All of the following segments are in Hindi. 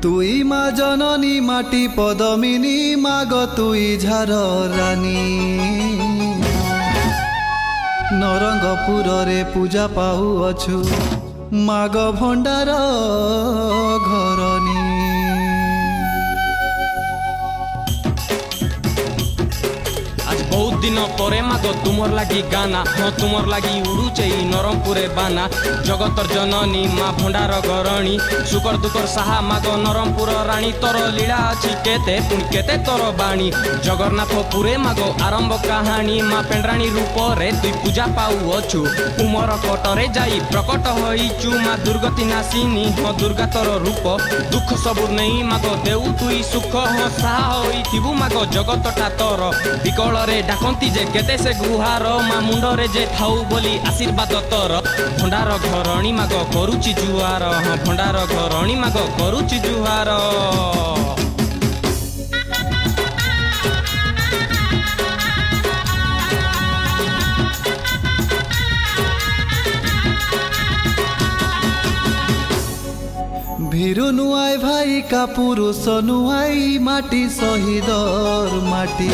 তুই মা জননী মাটি পদমিনী মাগ তুই ঝার রানী নরঙ্গপুরে পূজা পাউ অছু মাগ ভণ্ডার ঘরনী। बहुत दिन पर मागो तुमर लगी गाना हाँ तुमर लगी उड़ुचे नरमपुरे बाना जगतर जननी माँ भंडार गरणी सुकर दुकर साहा मागो नरमपुर रानी तोर लीला अच्छी केते पुणी केते तोर बाणी जगन्नाथ पुरे मागो आरंभ कहानी माँ पेंड्राणी रूप रे तुई पूजा पाऊ अछु उमर कटरे जाई प्रकट होइचु माँ दुर्गति नासिनी हाँ दुर्गा तोर रूप दुख सबु नहीं मागो देऊ तुई सुख हाँ साहा होइथिबु मागो जगतटा तोर विकल रे डाकती जे केते से गुहार माँ मुंडरे जे थाऊ बोली आशीर्वाद तोर भंडार घरणी माग करुची जुहार हाँ भंडार घरणी माग करुची जुहार। ভীরু নুয়াই ভাই কাপুরুষ নুয়াই মাটি শহীদর মাটি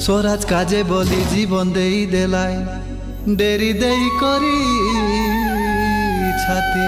স্বরাজ কাজে বলি জীবন দেই দেলাই ডেরি দেই করি ছাতি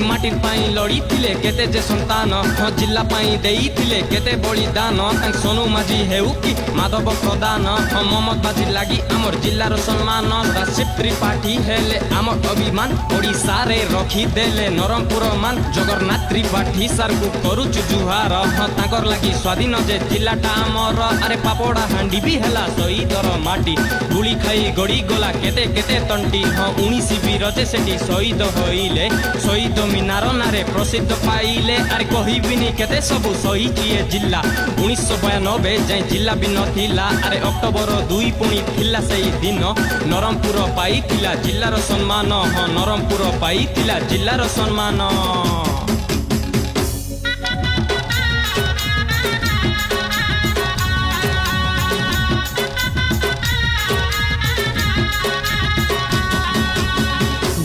माटिर पाई लड़ी थिले केते जे संतान हाँ जिला पाई देई थिले केते बलिदान तांक सोनू माझी हेउ कि माधव प्रदान हाँ मोहम्मद बाजी लागी आमर जिल्लार सम्मान राशिव त्रिपाठी हेले आमर अभिमान ओडिशा रे रखी देले नरमपुर मान जगन्नाथ त्रिपाठी सार को करुचु जुहार हाँ तांकर लागी स्वाधीन जे जिल्लाटा आमर अरे पापड़ा हांडी भी हेला शहीदर माटी गुली खाई गड़ी गला केते केते तंटी हाँ 19 वीर जे सेठी शहीद होइले शहीद मीनार नारे प्रसिद्ध पाइले अरे कहबिनी केते सबु सहीची ए जिला 1992 जाए जिला भी नथिला अरे अक्टोबर 2 पुणी थिला सेई दिन नरमपुर पाइथिला जिल्लार सम्मान हाँ नरमपुर पाइथिला जिल्लार सम्मान।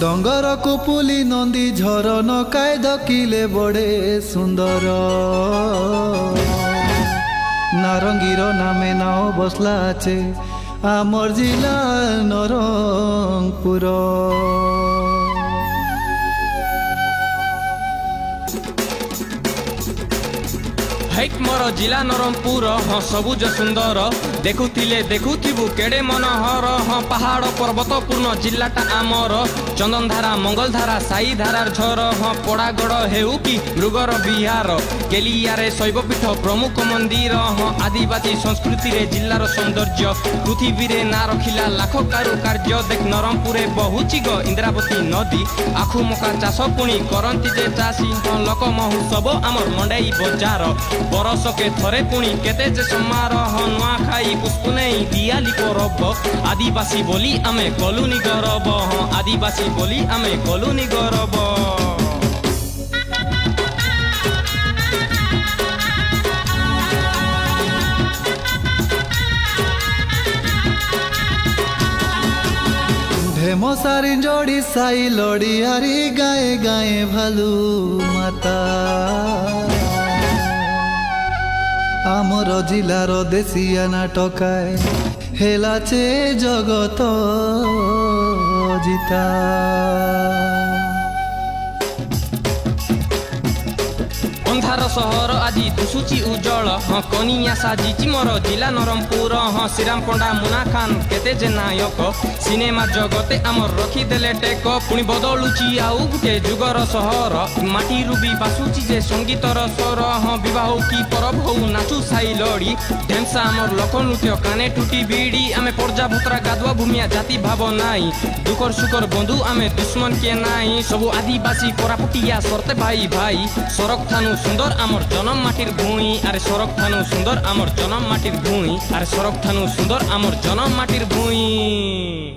डंगर कुपुली नंदी झरन कायद किले बड़े सुंदर नारंगीर नामे नाव बसला आचे आमर जिला नरंगपुर। हैक मोर जिला नरमपुर हाँ सबुज सुंदर देखुथिले देखुथिबु केड़े मनोहर हाँ पहाड़ पर्वत पूर्ण जिल्लाटा आमर चंदनधारा मंगलधारा साई धारार झर हाँ पड़ागड़ हेउ कि मृगर बिहार केलियारे शैवपीठ प्रमुख मंदिर हाँ आदिवासी संस्कृति रे जिल्लार सौंदर्य पृथ्वी रे ना रखिला लाख कारुकार्य देख नरमपुरे बहुची ग इंद्रावती नदी आखु मका चाष पुणी करंती जे चाषी हाँ लोक महोत्सव आमर मंडाई बजार बरस के थरे पुणी केते जे समारोह नुआ खाई पुष्पुनेई दियाली परब आदिवासी बोली आमे कलुनी गौरव हाँ आदिवासी बोली आमे कलुनी गौरव। ढेमो सारी जोड़ी साई लड़ी हारी गाए गाए भालू माता आमर जिलार देशिया नाटकाय हेलाचे जगत जिता। अंधार सहर आज दुसुची उज्जवल हाँ कनिया साजिची मोर जिला नरमपुर हाँ श्रीराम पंडा मुना खान केते जे नायक सिनेमा जगते आमर रखीदेले टेक पुणी बदलुची आउ गुटे जुगर सहर माटी रूबी बासुची जे संगीतर स्वर हाँ विवाह की परब हौ नाचु साई लड़ी ढेमसा आमर लोकनृत्य काने टूटी बीड़ी आमे पर्जा भुतरा गाधुआ भूमिया जाति भाव नाई दुकर सुकर बंधु आमे दुश्मन के नाई सबु आदिवासी कोरापुटिया सरते भाई भाई सरक थानु सुंदर आमर जन्म माटिर भूमि अरे सरक थानु सुंदर आमर जन्म माटिर भूमि अरे सरक थानु सुंदर आमर जन्म माटिर भूमि।